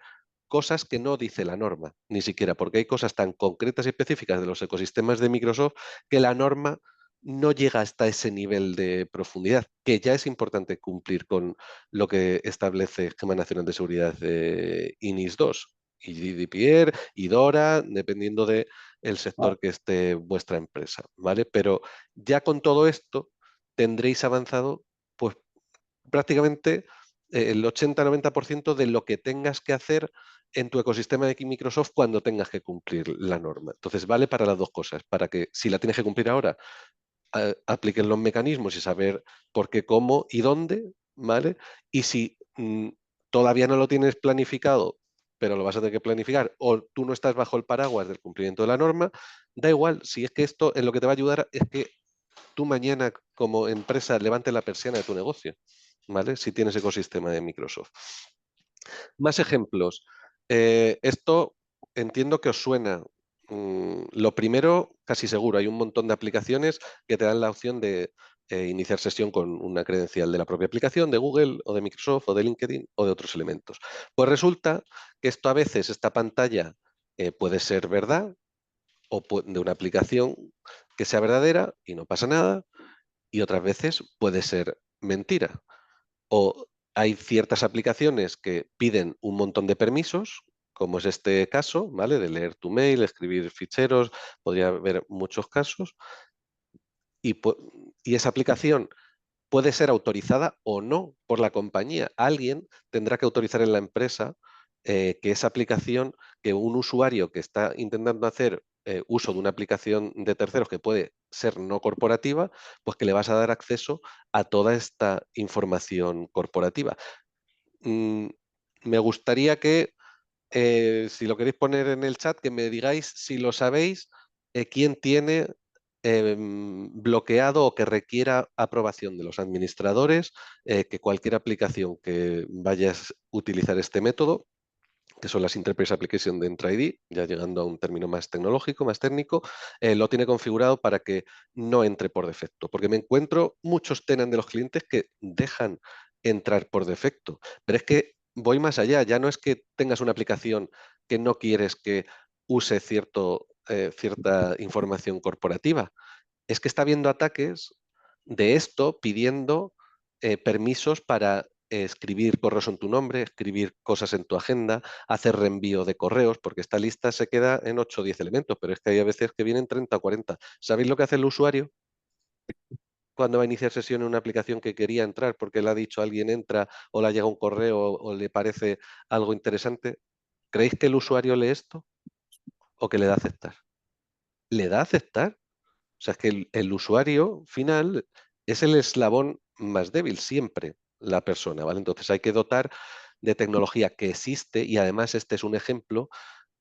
cosas que no dice la norma, ni siquiera, porque hay cosas tan concretas y específicas de los ecosistemas de Microsoft que la norma no llega hasta ese nivel de profundidad, que ya es importante cumplir con lo que establece el Esquema Nacional de Seguridad de INIS 2 y GDPR y DORA, dependiendo del sector que esté vuestra empresa, ¿vale? Pero ya con todo esto tendréis avanzado, pues prácticamente el 80-90% de lo que tengas que hacer en tu ecosistema de Microsoft cuando tengas que cumplir la norma. Entonces vale para las dos cosas, para que si la tienes que cumplir ahora, apliquen los mecanismos y saber por qué, cómo y dónde, ¿vale? Y si todavía no lo tienes planificado, pero lo vas a tener que planificar, o tú no estás bajo el paraguas del cumplimiento de la norma, da igual, si es que esto en lo que te va a ayudar es que tú mañana como empresa levantes la persiana de tu negocio, ¿vale? Si tienes ecosistema de Microsoft. Más ejemplos. Esto entiendo que os suena. Lo primero, casi seguro, hay un montón de aplicaciones que te dan la opción de iniciar sesión con una credencial de la propia aplicación, de Google o de Microsoft o de LinkedIn o de otros elementos. Pues resulta que esto a veces, esta pantalla puede ser verdad o de una aplicación que sea verdadera y no pasa nada, y otras veces puede ser mentira. O hay ciertas aplicaciones que piden un montón de permisos, como es este caso, ¿vale? De leer tu mail, escribir ficheros, podría haber muchos casos, y esa aplicación puede ser autorizada o no por la compañía. Alguien tendrá que autorizar en la empresa que esa aplicación, que un usuario que está intentando hacer uso de una aplicación de terceros que puede ser no corporativa, pues que le vas a dar acceso a toda esta información corporativa. Me gustaría que, si lo queréis poner en el chat, que me digáis si lo sabéis, quién tiene bloqueado o que requiera aprobación de los administradores, que cualquier aplicación que vayas a utilizar este método, que son las Enterprise Application de Entra ID, ya llegando a un término más tecnológico, más técnico, lo tiene configurado para que no entre por defecto, porque me encuentro muchos tenants de los clientes que dejan entrar por defecto, pero es que voy más allá, ya no es que tengas una aplicación que no quieres que use cierto cierta información corporativa. Es que está habiendo ataques de esto pidiendo permisos para escribir correos en tu nombre, escribir cosas en tu agenda, hacer reenvío de correos, porque esta lista se queda en 8 o 10 elementos, pero es que hay a veces que vienen 30 o 40. ¿Sabéis lo que hace el usuario cuando va a iniciar sesión en una aplicación que quería entrar porque le ha dicho a alguien entra o le llega un correo o le parece algo interesante? ¿Creéis que el usuario lee esto o que le da a aceptar? Le da a aceptar. O sea, es que el usuario final es el eslabón más débil siempre, la persona, ¿vale? Entonces hay que dotar de tecnología que existe y además este es un ejemplo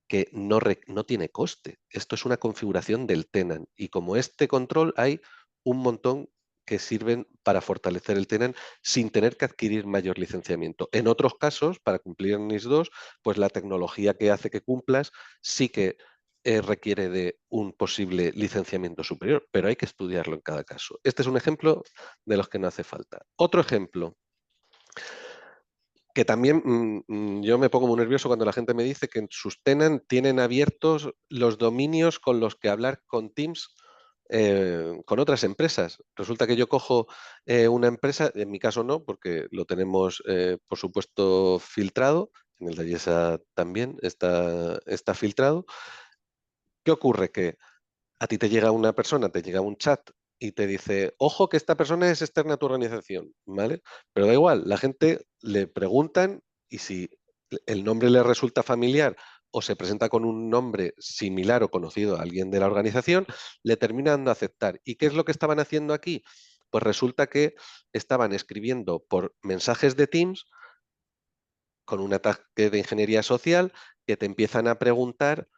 que no tiene coste. Esto es una configuración del tenant y como este control hay un montón que sirven para fortalecer el tenant sin tener que adquirir mayor licenciamiento. En otros casos, para cumplir NIS 2, pues la tecnología que hace que cumplas sí que requiere de un posible licenciamiento superior, pero hay que estudiarlo en cada caso. Este es un ejemplo de los que no hace falta. Otro ejemplo, que también yo me pongo muy nervioso cuando la gente me dice que en sus tenant tienen abiertos los dominios con los que hablar con Teams con otras empresas. Resulta que yo cojo una empresa, en mi caso no, porque lo tenemos, por supuesto, filtrado, en el de IESA también está filtrado. ¿Qué ocurre? Que a ti te llega una persona, te llega un chat y te dice, ojo que esta persona es externa a tu organización, ¿vale? Pero da igual, la gente le preguntan y si el nombre le resulta familiar o se presenta con un nombre similar o conocido a alguien de la organización, le termina dando a aceptar. ¿Y qué es lo que estaban haciendo aquí? Pues resulta que estaban escribiendo por mensajes de Teams con un ataque de ingeniería social que te empiezan a preguntar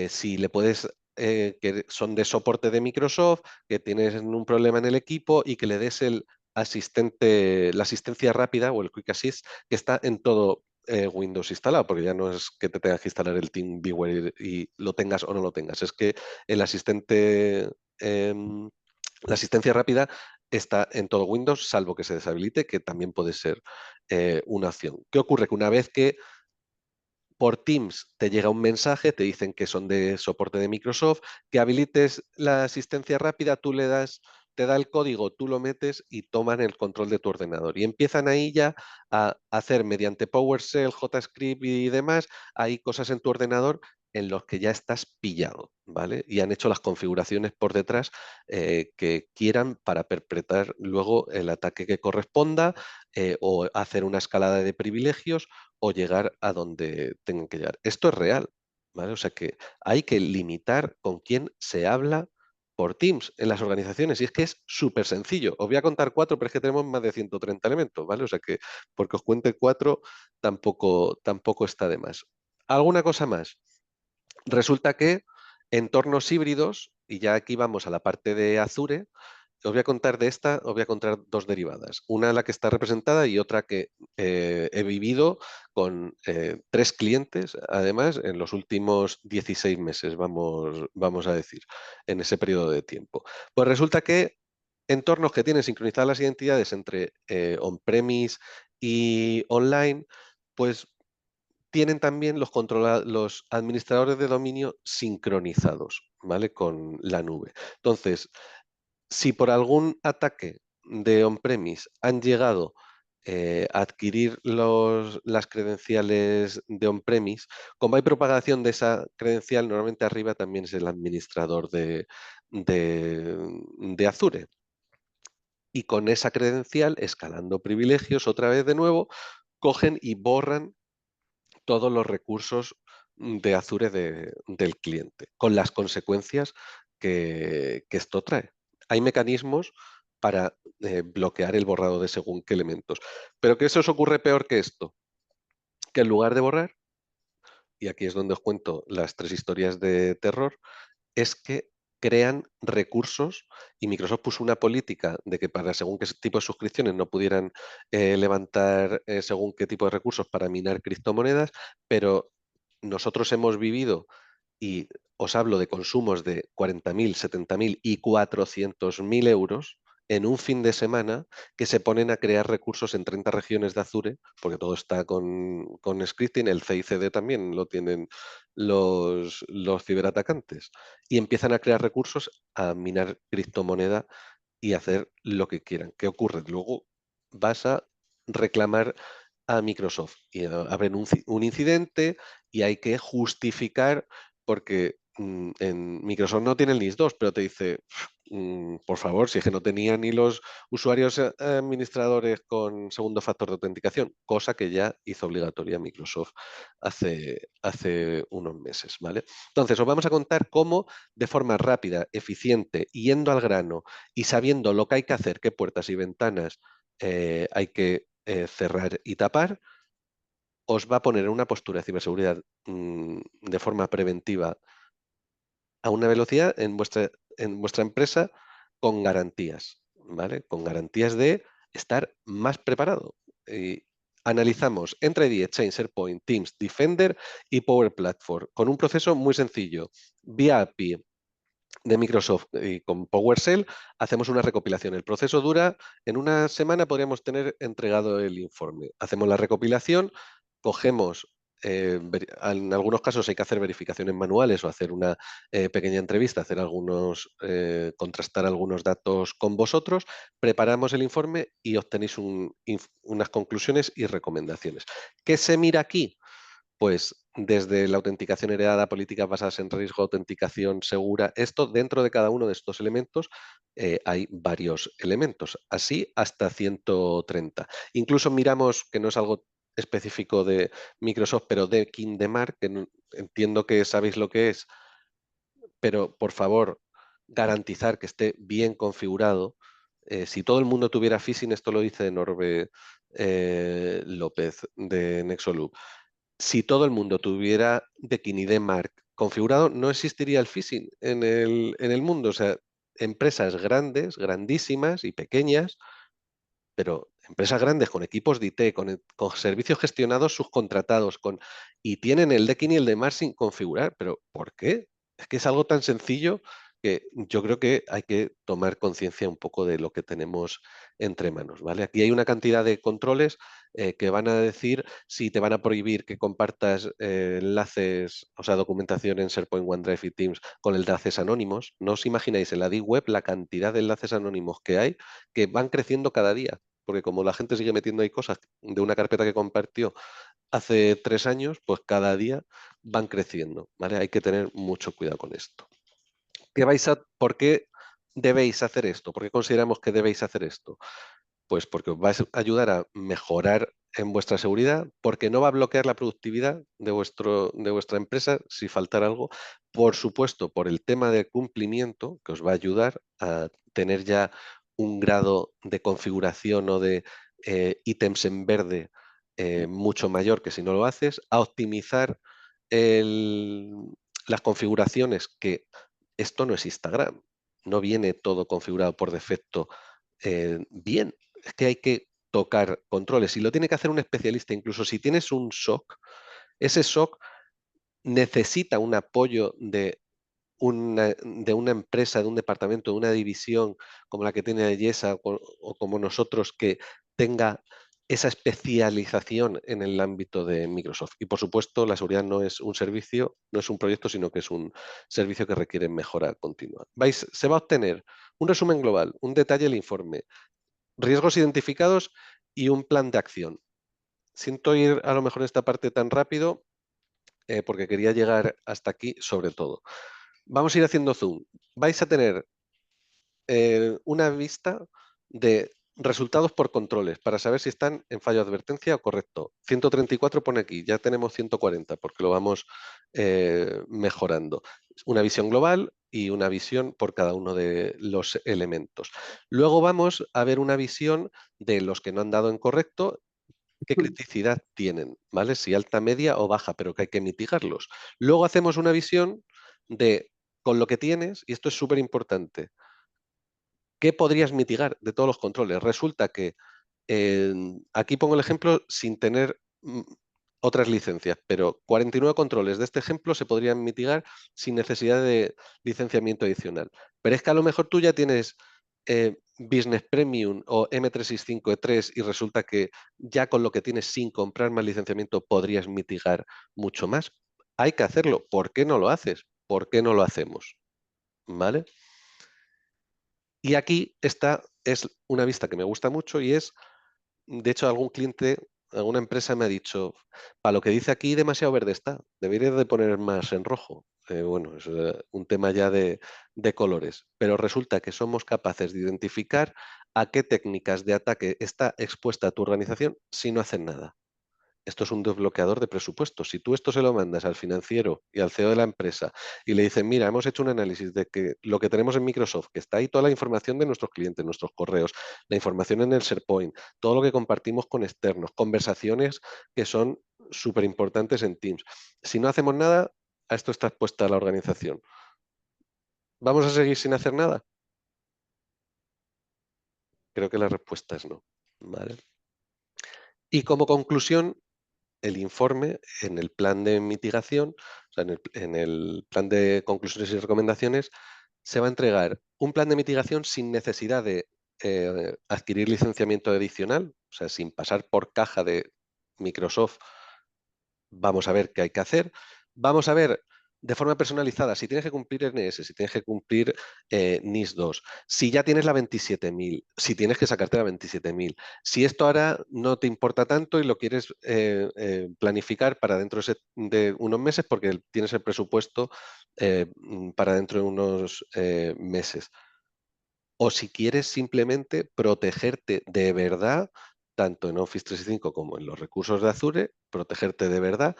si le puedes, que son de soporte de Microsoft, que tienes un problema en el equipo y que le des el asistente, la asistencia rápida o el Quick Assist que está en todo Windows instalado, porque ya no es que te tengas que instalar el TeamViewer y lo tengas o no lo tengas, es que el asistente, la asistencia rápida está en todo Windows, salvo que se deshabilite, que también puede ser una opción. ¿Qué ocurre? Que una vez que por Teams te llega un mensaje, te dicen que son de soporte de Microsoft, que habilites la asistencia rápida, tú le das, te da el código, tú lo metes y toman el control de tu ordenador. Y empiezan ahí ya a hacer mediante PowerShell, JScript y demás, hay cosas en tu ordenador en los que ya estás pillado, ¿vale? Y han hecho las configuraciones por detrás que quieran para perpetrar luego el ataque que corresponda o hacer una escalada de privilegios o llegar a donde tengan que llegar. Esto es real, ¿vale? O sea que hay que limitar con quién se habla por Teams en las organizaciones. Y es que es súper sencillo. Os voy a contar 4, pero es que tenemos más de 130 elementos, ¿vale? O sea que porque os cuente 4 tampoco está de más. ¿Alguna cosa más? Resulta que entornos híbridos, y ya aquí vamos a la parte de Azure, os voy a contar de esta, os voy a contar 2 derivadas. Una la que está representada y otra que he vivido con 3 clientes, además, en los últimos 16 meses, vamos a decir, en ese periodo de tiempo. Pues resulta que entornos que tienen sincronizadas las identidades entre on-premise y online, pues tienen también los administradores de dominio sincronizados, ¿vale? Con la nube. Entonces, si por algún ataque de on-premise han llegado a adquirir las credenciales de on-premise, como hay propagación de esa credencial, normalmente arriba también es el administrador de Azure. Y con esa credencial, escalando privilegios, otra vez de nuevo, cogen y borran todos los recursos de Azure del cliente, con las consecuencias que esto trae. Hay mecanismos para bloquear el borrado de según qué elementos. Pero ¿qué se os ocurre peor que esto? Que en lugar de borrar, y aquí es donde os cuento las 3 historias de terror, es que crean recursos y Microsoft puso una política de que para según qué tipo de suscripciones no pudieran levantar según qué tipo de recursos para minar criptomonedas, pero nosotros hemos vivido y os hablo de consumos de 40.000, 70.000 y 400.000 euros en un fin de semana que se ponen a crear recursos en 30 regiones de Azure, porque todo está con scripting, el CICD también lo tienen los ciberatacantes, y empiezan a crear recursos a minar criptomoneda y hacer lo que quieran. ¿Qué ocurre? Luego vas a reclamar a Microsoft y abren un incidente y hay que justificar porque en Microsoft no tiene el NIS2, pero te dice, por favor, si es que no tenía ni los usuarios administradores con segundo factor de autenticación, cosa que ya hizo obligatoria Microsoft hace unos meses, ¿vale? Entonces, os vamos a contar cómo de forma rápida, eficiente, yendo al grano y sabiendo lo que hay que hacer, qué puertas y ventanas hay que cerrar y tapar, os va a poner en una postura de ciberseguridad de forma preventiva a una velocidad en vuestra empresa con garantías, ¿vale? Con garantías de estar más preparado. Y analizamos Entra ID, Exchange, SharePoint, Teams, Defender y Power Platform con un proceso muy sencillo. Vía API de Microsoft y con PowerShell hacemos una recopilación. El proceso dura, en una semana podríamos tener entregado el informe. Hacemos la recopilación, cogemos, en algunos casos hay que hacer verificaciones manuales o hacer una pequeña entrevista, hacer contrastar algunos datos con vosotros, preparamos el informe y obtenéis unas conclusiones y recomendaciones. ¿Qué se mira aquí? Pues desde la autenticación heredada, políticas basadas en riesgo, autenticación segura, esto dentro de cada uno de estos elementos hay varios elementos, así hasta 130. Incluso miramos, que no es algo específico de Microsoft, pero de KingDemar, que entiendo que sabéis lo que es, pero por favor, garantizar que esté bien configurado. Si todo el mundo tuviera phishing, esto lo dice Norbe López de Nexoloop, si todo el mundo tuviera Dekin y Demark configurado, no existiría el phishing en el mundo. O sea, empresas grandes, grandísimas y pequeñas, pero empresas grandes con equipos de IT, con servicios gestionados subcontratados, y tienen el Dekin y el Demark sin configurar. ¿Pero por qué? Es que es algo tan sencillo que yo creo que hay que tomar conciencia un poco de lo que tenemos entre manos, ¿vale? Aquí hay una cantidad de controles que van a decir si te van a prohibir que compartas enlaces, o sea, documentación en SharePoint, OneDrive y Teams con enlaces anónimos. No os imagináis en la Deep Web la cantidad de enlaces anónimos que hay que van creciendo cada día, porque como la gente sigue metiendo ahí cosas de una carpeta que compartió hace 3 años, pues cada día van creciendo, ¿vale? Hay que tener mucho cuidado con esto. ¿Por qué debéis hacer esto? ¿Por qué consideramos que debéis hacer esto? Pues porque os va a ayudar a mejorar en vuestra seguridad, porque no va a bloquear la productividad de vuestra empresa si faltara algo. Por supuesto, por el tema de cumplimiento, que os va a ayudar a tener ya un grado de configuración o de ítems en verde mucho mayor que si no lo haces, a optimizar las configuraciones, que esto no es Instagram, no viene todo configurado por defecto bien. Es que hay que tocar controles y lo tiene que hacer un especialista. Incluso si tienes un SOC, ese SOC necesita un apoyo de una empresa, de un departamento, de una división como la que tiene Yesa o como nosotros, que tenga esa especialización en el ámbito de Microsoft. Y por supuesto, la seguridad no es un servicio, no es un proyecto, sino que es un servicio que requiere mejora continua. Se va a obtener un resumen global, un detalle del informe, riesgos identificados y un plan de acción. Siento ir a lo mejor en esta parte tan rápido porque quería llegar hasta aquí sobre todo. Vamos a ir haciendo zoom. Vais a tener una vista de resultados por controles para saber si están en fallo de advertencia o correcto. 134 pone aquí, ya tenemos 140 porque lo vamos mejorando. Una visión global y una visión por cada uno de los elementos. Luego vamos a ver una visión de los que no han dado en correcto, qué criticidad tienen, ¿vale? Si alta, media o baja, pero que hay que mitigarlos. Luego hacemos una visión de, con lo que tienes, y esto es súper importante, ¿qué podrías mitigar de todos los controles? Resulta que aquí pongo el ejemplo sin tener otras licencias, pero 49 controles de este ejemplo se podrían mitigar sin necesidad de licenciamiento adicional. Pero es que a lo mejor tú ya tienes Business Premium o M365 E3 y resulta que ya con lo que tienes sin comprar más licenciamiento podrías mitigar mucho más. Hay que hacerlo. ¿Por qué no lo haces? ¿Por qué no lo hacemos? ¿Vale? Y aquí esta es una vista que me gusta mucho y es, de hecho, algún cliente, alguna empresa me ha dicho, para lo que dice aquí demasiado verde está, debería de poner más en rojo. Bueno, es un tema ya de colores, pero resulta que somos capaces de identificar a qué técnicas de ataque está expuesta tu organización si no hacen nada. Esto es un desbloqueador de presupuestos. Si tú esto se lo mandas al financiero y al CEO de la empresa y le dicen, mira, hemos hecho un análisis de que lo que tenemos en Microsoft, que está ahí toda la información de nuestros clientes, nuestros correos, la información en el SharePoint, todo lo que compartimos con externos, conversaciones que son súper importantes en Teams. Si no hacemos nada, a esto está expuesta la organización. ¿Vamos a seguir sin hacer nada? Creo que la respuesta es no. ¿Vale? Y como conclusión, el informe en el plan de mitigación, o sea, en el plan de conclusiones y recomendaciones, se va a entregar un plan de mitigación sin necesidad de adquirir licenciamiento adicional, o sea, sin pasar por caja de Microsoft. Vamos a ver qué hay que hacer. Vamos a ver de forma personalizada si tienes que cumplir NS, si tienes que cumplir NIS 2, si ya tienes la 27.000, si tienes que sacarte la 27.000. Si esto ahora no te importa tanto y lo quieres planificar para dentro de unos meses porque tienes el presupuesto para dentro de unos meses. O si quieres simplemente protegerte de verdad, tanto en Office 365 como en los recursos de Azure, protegerte de verdad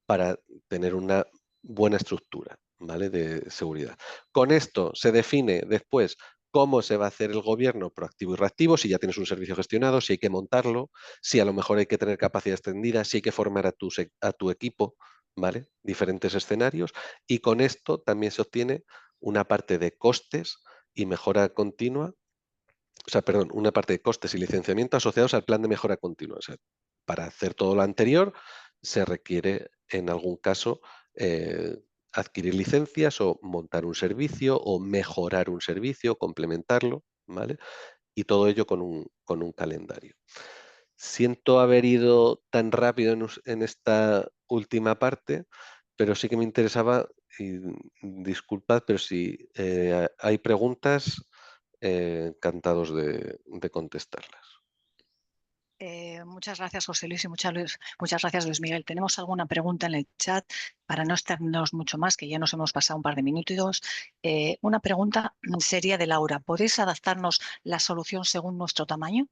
para tener una buena estructura, ¿vale? De seguridad. Con esto se define después cómo se va a hacer el gobierno proactivo y reactivo, si ya tienes un servicio gestionado, si hay que montarlo, si a lo mejor hay que tener capacidad extendida, si hay que formar a tu equipo, ¿vale? Diferentes escenarios. Y con esto también se obtiene una parte de costes y mejora continua, o sea, perdón, una parte de costes y licenciamiento asociados al plan de mejora continua. O sea, para hacer todo lo anterior se requiere, en algún caso, adquirir licencias o montar un servicio o mejorar un servicio, complementarlo, ¿vale? Y todo ello con un calendario. Siento haber ido tan rápido en esta última parte, pero sí que me interesaba, y disculpad, pero si hay preguntas, encantados de contestarlas. Muchas gracias, José Luis, y muchas gracias, Luis Miguel. Tenemos alguna pregunta en el chat para no extendernos mucho más, que ya nos hemos pasado un par de minutos. Una pregunta sería de Laura. ¿Podéis adaptarnos la solución según nuestro tamaño?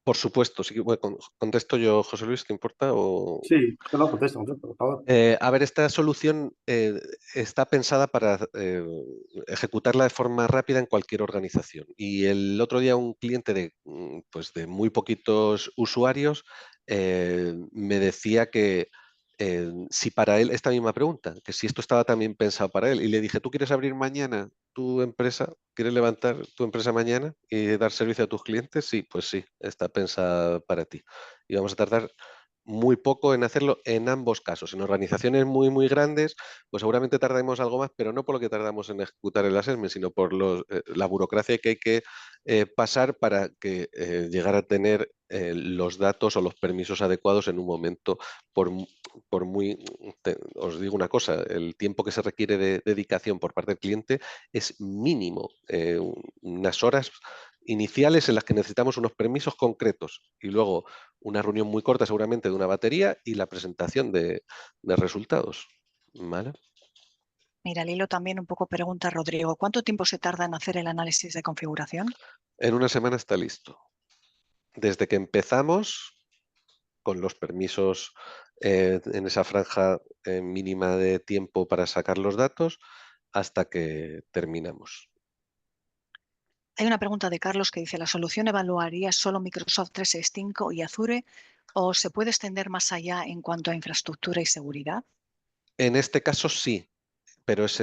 Por supuesto, sí que bueno, contesto yo, José Luis, ¿te importa? O... Sí, no, contesta, por favor. A ver, esta solución está pensada para ejecutarla de forma rápida en cualquier organización. Y el otro día un cliente pues de muy poquitos usuarios me decía que si para él, esta misma pregunta, que si esto estaba también pensado para él. Y le dije, ¿tú quieres abrir mañana tu empresa? ¿Quieres levantar tu empresa mañana y dar servicio a tus clientes? Sí, pues sí, está pensada para ti. Y vamos a tardar muy poco en hacerlo en ambos casos. En organizaciones muy, muy grandes, pues seguramente tardaremos algo más, pero no por lo que tardamos en ejecutar el assessment, sino por la burocracia que hay que pasar para que llegar a tener los datos o los permisos adecuados en un momento, os digo una cosa, el tiempo que se requiere de dedicación por parte del cliente es mínimo, unas horas iniciales en las que necesitamos unos permisos concretos y luego una reunión muy corta seguramente de una batería y la presentación de resultados. ¿Vale? Mira, al hilo también un poco pregunta Rodrigo. ¿Cuánto tiempo se tarda en hacer el análisis de configuración? En una semana está listo. Desde que empezamos con los permisos en esa franja mínima de tiempo para sacar los datos hasta que terminamos. Hay una pregunta de Carlos que dice, ¿la solución evaluaría solo Microsoft 365 y Azure o se puede extender más allá en cuanto a infraestructura y seguridad? En este caso sí, pero es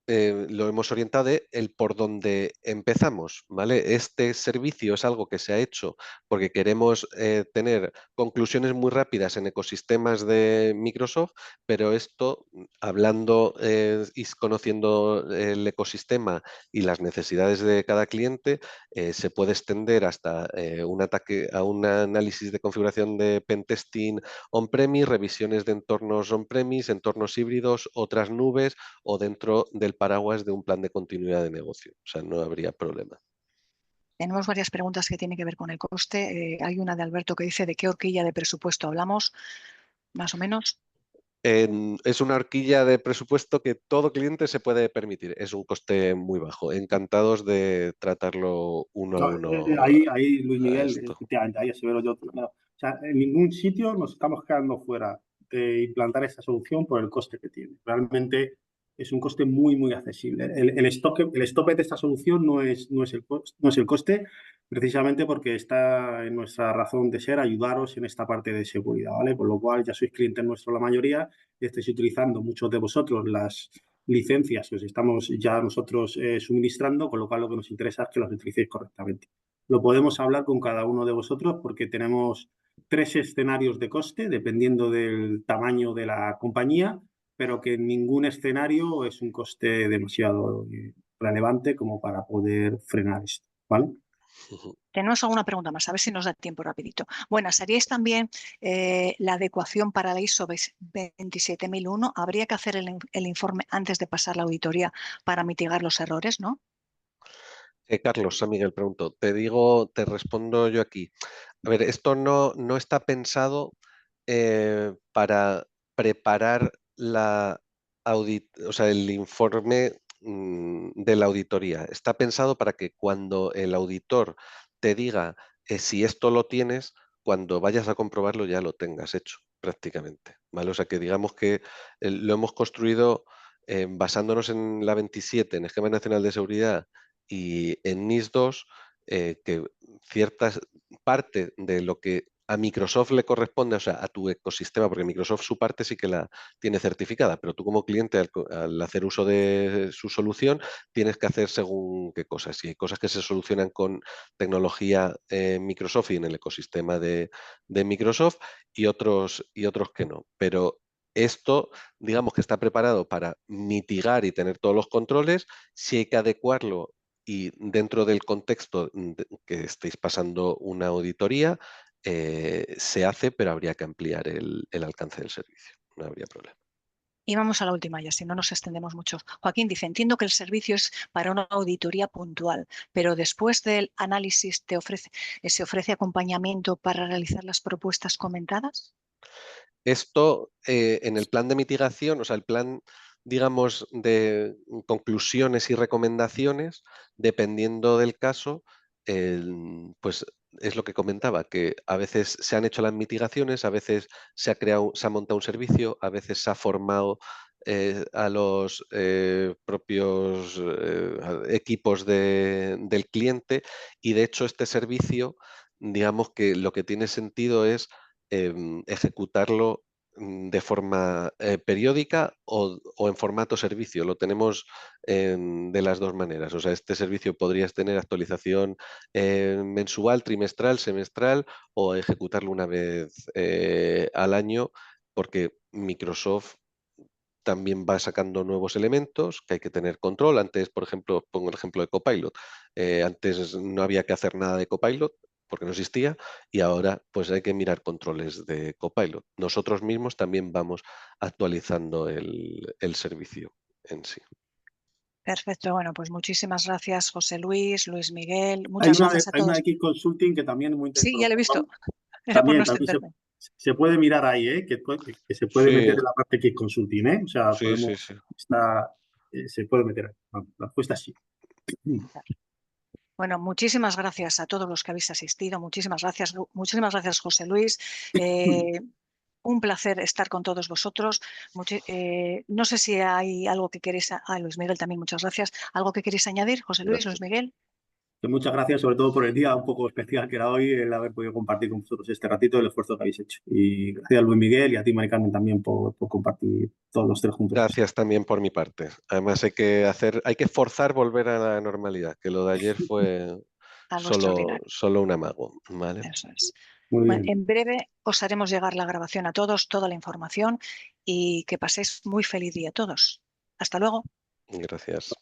lo hemos orientado de el por donde empezamos, ¿vale? Este servicio es algo que se ha hecho porque queremos tener conclusiones muy rápidas en ecosistemas de Microsoft, pero esto, hablando y conociendo el ecosistema y las necesidades de cada cliente, se puede extender hasta un ataque a un análisis de configuración de pentesting on-premise, revisiones de entornos on-premise, entornos híbridos, otras nubes o dentro del paraguas de un plan de continuidad de negocio. O sea, no habría problema. Tenemos varias preguntas que tienen que ver con el coste. Hay una de Alberto que dice de qué horquilla de presupuesto hablamos, más o menos. Es una horquilla de presupuesto que todo cliente se puede permitir. Es un coste muy bajo. Encantados de tratarlo uno a No, uno ahí, Luis a Miguel, esto. efectivamente, ahí asevero yo. No, o sea, en ningún sitio nos estamos quedando fuera de implantar esta solución por el coste que tiene. Realmente es un coste muy, muy accesible. El stopper de esta solución no es el coste, precisamente porque está en nuestra razón de ser ayudaros en esta parte de seguridad, ¿vale? Por lo cual ya sois clientes nuestros la mayoría y estáis utilizando muchos de vosotros las licencias que os estamos ya nosotros suministrando, con lo cual lo que nos interesa es que los utilicéis correctamente. Lo podemos hablar con cada uno de vosotros porque tenemos 3 escenarios de coste dependiendo del tamaño de la compañía, pero que en ningún escenario es un coste demasiado relevante como para poder frenar esto, ¿vale? Tenemos alguna pregunta más, a ver si nos da tiempo rapidito. Buenas, ¿haríais también la adecuación para la ISO 27001? ¿Habría que hacer el informe antes de pasar la auditoría para mitigar los errores, no? Carlos, San Miguel, pregunto. Te respondo yo aquí. A ver, esto no está pensado para preparar el informe de la auditoría. Está pensado para que cuando el auditor te diga si esto lo tienes, cuando vayas a comprobarlo ya lo tengas hecho prácticamente, ¿vale? O sea que digamos que lo hemos construido basándonos en la 27, en Esquema Nacional de Seguridad y en NIS 2, que ciertas parte de lo que a Microsoft le corresponde, o sea, a tu ecosistema, porque Microsoft su parte sí que la tiene certificada, pero tú como cliente al hacer uso de su solución tienes que hacer según qué cosas. Y hay cosas que se solucionan con tecnología Microsoft y en el ecosistema de Microsoft y otros que no. Pero esto, digamos que está preparado para mitigar y tener todos los controles. Si hay que adecuarlo y dentro del contexto que estéis pasando una auditoría, se hace, pero habría que ampliar el alcance del servicio. No habría problema. Y vamos a la última ya, si no nos extendemos mucho. Joaquín dice, entiendo que el servicio es para una auditoría puntual, pero después del análisis se ofrece acompañamiento para realizar las propuestas comentadas. Esto en el plan de mitigación, o sea, el plan, digamos, de conclusiones y recomendaciones, dependiendo del caso, pues es lo que comentaba, que a veces se han hecho las mitigaciones, a veces se ha montado un servicio, a veces se ha formado a los propios equipos del cliente y de hecho este servicio, digamos que lo que tiene sentido es ejecutarlo de forma periódica o en formato servicio. Lo tenemos de las dos maneras. O sea, este servicio podrías tener actualización mensual, trimestral, semestral o ejecutarlo una vez al año porque Microsoft también va sacando nuevos elementos que hay que tener control. Antes, por ejemplo, pongo el ejemplo de Copilot. Antes no había que hacer nada de Copilot porque no existía y ahora pues hay que mirar controles de Copilot. Nosotros mismos también vamos actualizando el servicio en sí. Perfecto, bueno, pues muchísimas gracias José Luis, Luis Miguel, Hay muchas gracias a una de todos. X Consulting que también es muy Sí, ya lo he visto, interesante. era por no También extenderme. se puede mirar ahí, que se puede Sí, meter en la parte X Consulting, ¿eh? O sea, sí, sí, sí. se puede meter ahí. Vamos, la respuesta es sí. Bueno, muchísimas gracias a todos los que habéis asistido, muchísimas gracias José Luis. Un placer estar con todos vosotros. No sé si hay algo que queréis... Luis Miguel también, muchas gracias. ¿Algo que queréis añadir, José Luis, Luis Gracias. Miguel? Que muchas gracias, sobre todo por el día un poco especial que era hoy, el haber podido compartir con vosotros este ratito, el esfuerzo que habéis hecho. Y gracias a Luis Miguel y a ti, Mari Carmen, también por compartir todos los tres juntos. Gracias también por mi parte. Además hay que forzar volver a la normalidad, que lo de ayer fue Algo extraordinario. solo un amago, ¿vale? Eso es. Muy Bueno, bien. en breve os haremos llegar la grabación a todos, toda la información y que paséis muy feliz día a todos. Hasta luego. Gracias.